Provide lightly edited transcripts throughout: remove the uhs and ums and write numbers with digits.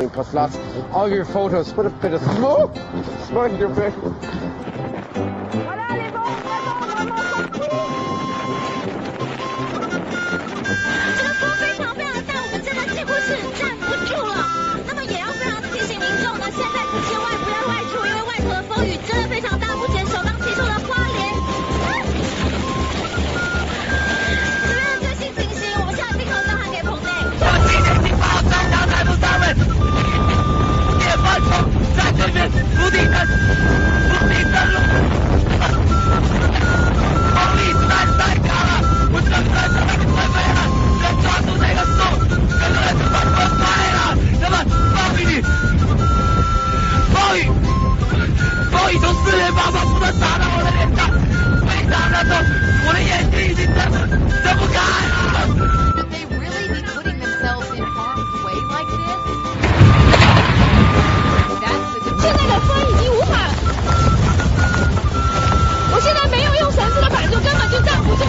morning plus lots. All your photos. Put a bit of smoke in your face. 这个风非常非常大，我们真的几乎是站不住了。那么也要非常提醒民众呢，现在可千万不要外出，因为外头的风雨真的非常大。目前首当其冲的花莲，这边的最新情形，我们现在镜头上还给棚内。我今天警报正常逮捕他们，夜风从在这边不停的路，风力实在是太高了，我整个人都快被吹飞了。要抓住那个树，整个人就快崩坏了。那么风雨从四面八方不断打到我的脸上，非常的痛，我的眼睛已经睁不开了。Should they really be putting themselves in harm's way like this? That's the 现在的风已经无法，我现在没有用绳子的板就根本就站不住。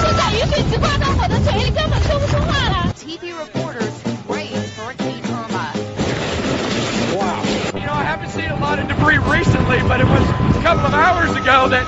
现在雨水直灌到我的嘴里，根本说不出话来。TV reporters who raised Hurricane Irma. Wow. You know, I haven't seen a lot of debris recently, but it was a couple of hours ago that